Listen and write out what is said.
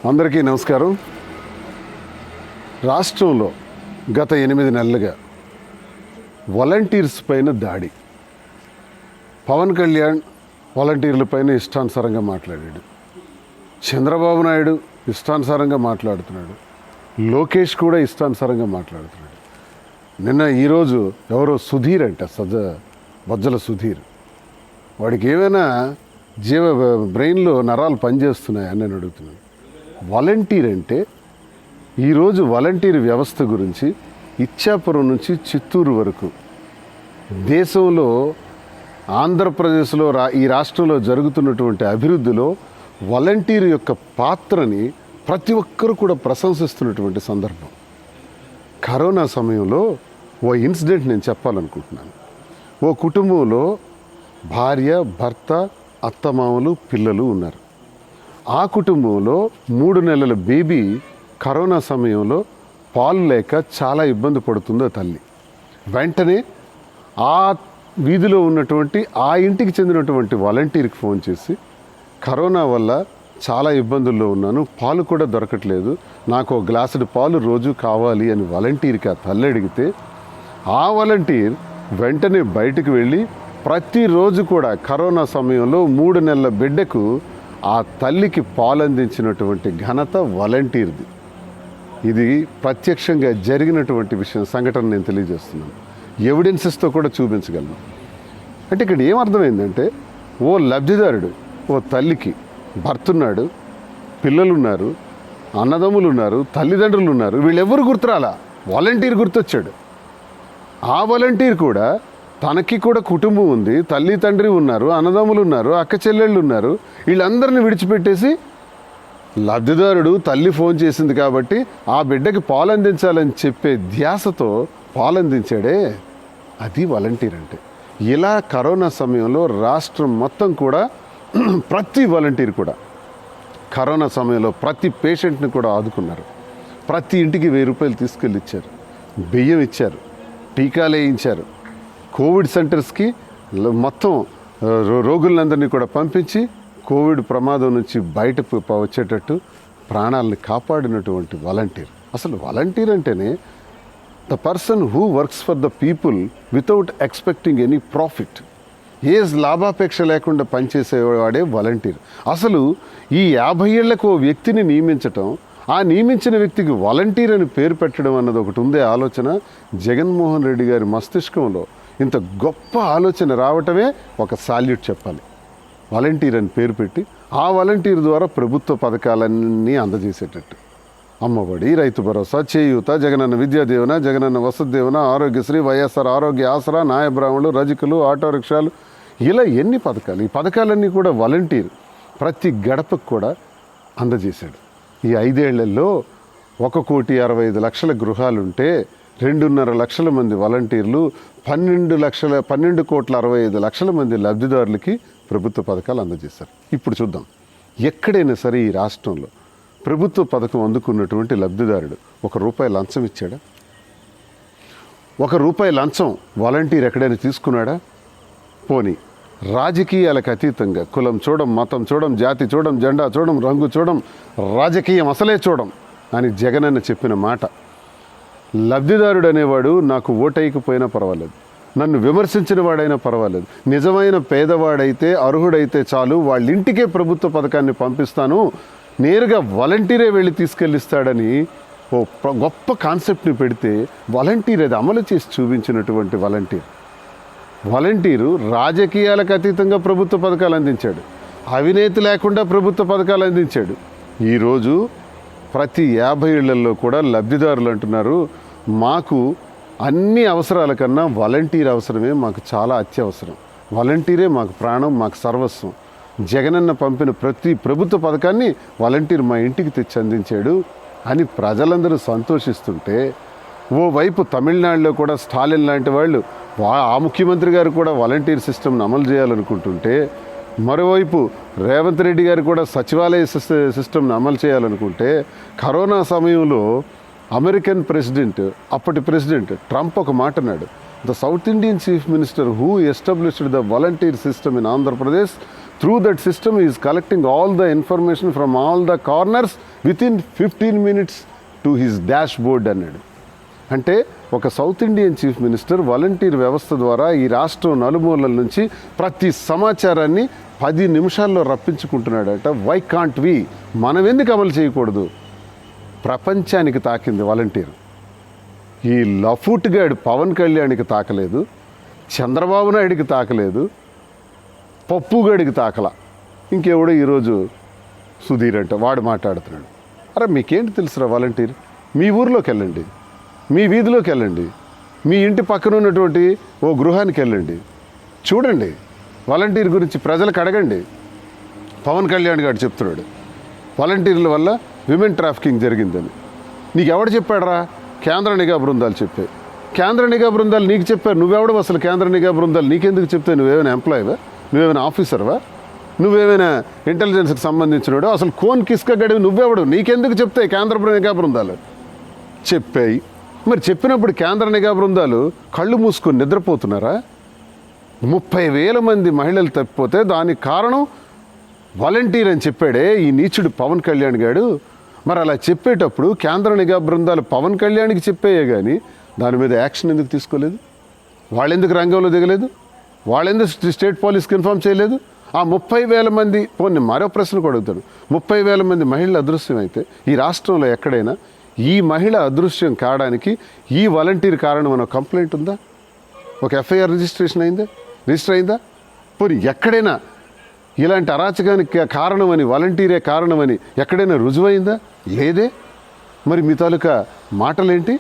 అందరికీ నమస్కారం. రాష్ట్రంలో గత 8 నెలలుగా వాలంటీర్స్ పైన దాడి. పవన్ కళ్యాణ్ వాలంటీర్ల పైన ఇష్టానుసారంగా మాట్లాడాడు. చంద్రబాబు నాయుడు ఇష్టానుసారంగా మాట్లాడుతున్నాడు. లోకేష్ కూడా ఇష్టానుసారంగా మాట్లాడుతున్నాడు. ఈరోజు ఎవరో సుధీర్ అంట, బొజ్జల సుధీర్, వాడికి ఏమైనా బ్రెయిన్లో నరాలు పనిచేస్తున్నాయని నేను అడుగుతున్నాను. వాలంటీర్ అంటే ఈరోజు వాలంటీర్ వ్యవస్థ గురించి ఇచ్చాపురం నుంచి చిత్తూరు వరకు దేశంలో, ఆంధ్రప్రదేశ్లో, ఈ రాష్ట్రంలో జరుగుతున్నటువంటి అభివృద్ధిలో వాలంటీర్ యొక్క పాత్రని ప్రతి ఒక్కరూ కూడా ప్రశంసిస్తున్నటువంటి సందర్భం. కరోనా సమయంలో ఓ ఇన్సిడెంట్ నేను చెప్పాలనుకుంటున్నాను. ఓ కుటుంబంలో భార్య, భర్త, అత్తమామలు, పిల్లలు ఉన్నారు. ఆ కుటుంబంలో 3 నెలల బేబీ కరోనా సమయంలో పాలు లేక చాలా ఇబ్బంది పడుతుందో తల్లి. వెంటనే ఆ వీధిలో ఉన్నటువంటి ఆ ఇంటికి చెందినటువంటి వాలంటీర్కి ఫోన్ చేసి, కరోనా వల్ల చాలా ఇబ్బందుల్లో ఉన్నాను, పాలు కూడా దొరకట్లేదు, నాకు ఒక గ్లాసుడు పాలు రోజు కావాలి అని వాలంటీర్కి ఆ తల్లి అడిగితే, ఆ వాలంటీర్ వెంటనే బయటకు వెళ్ళి ప్రతిరోజు కూడా కరోనా సమయంలో 3 నెలల బిడ్డకు ఆ తల్లికి పాలు అందించినటువంటి ఘనత వాలంటీర్ది. ఇది ప్రత్యక్షంగా జరిగినటువంటి సంఘటన నేను తెలియజేస్తున్నాను. ఎవిడెన్సెస్తో కూడా చూపించగలను. అంటే ఇక్కడ ఏమర్థమైందంటే, ఓ లబ్ధిదారుడు, ఓ తల్లికి భర్త ఉన్నాడు, పిల్లలున్నారు, అన్నదమ్ములు ఉన్నారు, తల్లిదండ్రులు ఉన్నారు, వీళ్ళెవ్వరు గుర్తురాలా, వాలంటీర్ గుర్తొచ్చాడు. ఆ వాలంటీర్ కూడా తనకి కూడా కుటుంబం ఉంది, తల్లి తండ్రి ఉన్నారు, అన్నదమ్ములు ఉన్నారు, అక్క చెల్లెళ్ళు ఉన్నారు, వీళ్ళందరినీ విడిచిపెట్టేసి లబ్ధిదారుడు తల్లి ఫోన్ చేసింది కాబట్టి ఆ బిడ్డకి పాలు అందించాలని చెప్పే ధ్యాసతో పాలు అందించాడే, అది వాలంటీర్ అంటే. ఇలా కరోనా సమయంలో రాష్ట్రం మొత్తం కూడా ప్రతి వాలంటీర్ కూడా కరోనా సమయంలో ప్రతి పేషెంట్ని కూడా ఆదుకున్నారు. ప్రతి ఇంటికి 1000 రూపాయలు తీసుకెళ్ళి ఇచ్చారు, బియ్యం ఇచ్చారు, టీకాలు వేయించారు. కోవిడ్ సెంటర్స్కి మొత్తం రోగులందరినీ కూడా పంపించి కోవిడ్ ప్రమాదం నుంచి బయటకు వచ్చేటట్టు ప్రాణాలను కాపాడినటువంటి వాలంటీర్. అసలు వాలంటీర్ అంటేనే the person who works for the people without expecting any profit. ఏ లాభాపేక్ష లేకుండా పనిచేసేవాడే వాలంటీర్. అసలు ఈ 50 ఏళ్లకు ఓ వ్యక్తిని నియమించటం, ఆ నియమించిన వ్యక్తికి వాలంటీర్ అని పేరు పెట్టడం అన్నది ఒకటి ఉందే ఆలోచన. జగన్మోహన్ రెడ్డి గారి మస్తిష్కంలో ఇంత గొప్ప ఆలోచన రావటమే ఒక సాల్యూట్ చెప్పాలి. వాలంటీర్ అని పేరు పెట్టి ఆ వాలంటీర్ ద్వారా ప్రభుత్వ పథకాలన్నీ అందజేసేటట్టు, అమ్మఒడి, రైతు భరోసా, చేయూత, జగనన్న విద్యా దీవెన, జగనన్న వసతి దీవెన, ఆరోగ్యశ్రీ, వైఎస్ఆర్ ఆరోగ్య ఆసరా, నాయబ్రాహ్మణులు, రజకులు, ఆటో రిక్షాలు, ఇలా ఎన్ని పథకాలు. ఈ పథకాలన్నీ కూడా వాలంటీర్ ప్రతి గడపకు కూడా అందజేశాడు. ఈ 5 ఏళ్లలో 1,65,00,000 గృహాలుంటే 2.5 లక్షల మంది వాలంటీర్లు, 12,65,00,000 మంది లబ్ధిదారులకి ప్రభుత్వ పథకాలు అందజేశారు. ఇప్పుడు చూద్దాం, ఎక్కడైనా సరే ఈ రాష్ట్రంలో ప్రభుత్వ పథకం అందుకున్నటువంటి లబ్ధిదారుడు ₹1 లంచం ఇచ్చాడా? ₹1 లంచం వాలంటీర్ ఎక్కడైనా తీసుకున్నాడా? పోనీ రాజకీయాలకు అతీతంగా కులం చూడం, మతం చూడం, జాతి చూడం, జెండా చూడం, రంగు చూడం, రాజకీయం అసలే చూడం అని జగనన్న చెప్పిన మాట. లబ్ధిదారుడు అనేవాడు నాకు ఓటైకపోయినా పర్వాలేదు, నన్ను విమర్శించిన వాడైనా పర్వాలేదు, నిజమైన పేదవాడైతే, అర్హుడైతే చాలు, వాళ్ళ ఇంటికే ప్రభుత్వ పథకాన్ని పంపిస్తాను, నేరుగా వాలంటీరే వెళ్ళి తీసుకెళ్ళిస్తాడని ఓ గొప్ప కాన్సెప్ట్ని పెడితే వాలంటీర్ అది అమలు చేసి చూపించినటువంటి వాలంటీరు రాజకీయాలకు అతీతంగా ప్రభుత్వ పథకాలు అందించాడు, అవినీతి లేకుండా ప్రభుత్వ పథకాలు అందించాడు. ఈరోజు ప్రతి 50 ఏళ్లలో కూడా లబ్ధిదారులు అంటున్నారు, మాకు అన్ని అవసరాల కన్నా వాలంటీర్ అవసరమే మాకు చాలా అత్యవసరం, వాలంటీరే మాకు ప్రాణం, మాకు సర్వస్వం, జగనన్న పంపిన ప్రతి ప్రభుత్వ పథకాన్ని వాలంటీర్ మా ఇంటికి తెచ్చి అందించాడు అని ప్రజలందరూ సంతోషిస్తుంటే, ఓవైపు తమిళనాడులో కూడా స్టాలిన్ లాంటి వాళ్ళు, ఆ ముఖ్యమంత్రి గారు కూడా వాలంటీర్ సిస్టమ్ని అమలు చేయాలనుకుంటుంటే, మరోవైపు రేవంత్ రెడ్డి గారు కూడా సచివాలయ సిస్టమ్ని అమలు చేయాలనుకుంటే, కరోనా సమయంలో అమెరికన్ ప్రెసిడెంట్, అప్పటి ప్రెసిడెంట్ ట్రంప్ ఒక మాట అన్నాడు, the south Indian chief minister who established the volunteer system in Andhra Pradesh Through that system, he is collecting all the information from all the corners within 15 minutes to his dashboard అన్నాడు. అంటే ఒక south Indian chief minister volunteer వ్యవస్థ ద్వారా ఈ రాష్ట్రం నలుమూలల నుంచి ప్రతి సమాచారాన్ని 10 నిమిషాల్లో రప్పించుకుంటున్నాడట. వై కాంట్ వి, మనం ఎందుకు అమలు చేయకూడదు? ప్రపంచానికి తాకింది వాలంటీర్. ఈ లఫూట్గాడు పవన్ కళ్యాణ్కి తాకలేదు, చంద్రబాబు నాయుడికి తాకలేదు, పప్పుగాడికి తాకల. ఇంకెవడో ఈరోజు సుధీర్ అంట వాడు మాట్లాడుతున్నాడు. అరే మీకేంటి తెలుసురా వాలంటీర్? మీ ఊర్లోకి వెళ్ళండి, మీ వీధిలోకి వెళ్ళండి, మీ ఇంటి పక్కన ఉన్నటువంటి ఓ గృహానికి వెళ్ళండి, చూడండి వాలంటీర్ గురించి ప్రజలకు అడగండి. పవన్ కళ్యాణ్ గారు చెప్తున్నాడు వాలంటీర్ల వల్ల విమెన్ ట్రాఫికింగ్ జరిగిందని. నీకు ఎవడు చెప్పాడరా? కేంద్ర నిఘా బృందాలు చెప్పాయి. కేంద్ర నిఘా బృందాలు నీకు చెప్పారు. నువ్వెవడు అసలు కేంద్ర నిఘా బృందాలు నీకెందుకు చెప్తే? నువ్వేమైనా ఎంప్లాయీవా? నువ్వేమైనా ఆఫీసర్వా? నువ్వేమైనా ఇంటెలిజెన్స్కి సంబంధించినవాడు? అసలు కోన్ కిస్క గడివి నువ్వెవడు? నీకెందుకు చెప్తాయి కేంద్ర నిఘా బృందాలు? చెప్పాయి. మరి చెప్పినప్పుడు కేంద్ర నిఘా బృందాలు కళ్ళు మూసుకొని నిద్రపోతున్నారా? 30,000 మంది మహిళలు తప్పిపోతే దానికి కారణం వాలంటీర్ అని చెప్పాడే ఈ నీచుడు పవన్ కళ్యాణ్ గారు. మరి అలా చెప్పేటప్పుడు కేంద్ర నిఘా బృందాలు పవన్ కళ్యాణ్కి చెప్పాయే కానీ దాని మీద యాక్షన్ ఎందుకు తీసుకోలేదు? వాళ్ళెందుకు రంగంలో దిగలేదు? వాళ్ళెందుకు స్టేట్ పోలీస్కి ఇన్ఫార్మ్ చేయలేదు? ఆ 30,000 మంది పోనీ మరో ప్రశ్న కూడా అడుగుతాడు. 30,000 మంది మహిళలు అదృశ్యం అయితే ఈ రాష్ట్రంలో ఎక్కడైనా ఈ మహిళ అదృశ్యం కావడానికి ఈ వాలంటీర్ కారణం అన్న కంప్లైంట్ ఉందా? ఒక ఎఫ్ఐఆర్ రిజిస్టర్ అయిందా? పోనీ ఎక్కడైనా ఇలాంటి అరాచకానికి కారణమని వాలంటీరే కారణమని ఎక్కడైనా రుజువైందా? లేదే. మరి మీ తాలూకా మాటలేంటి?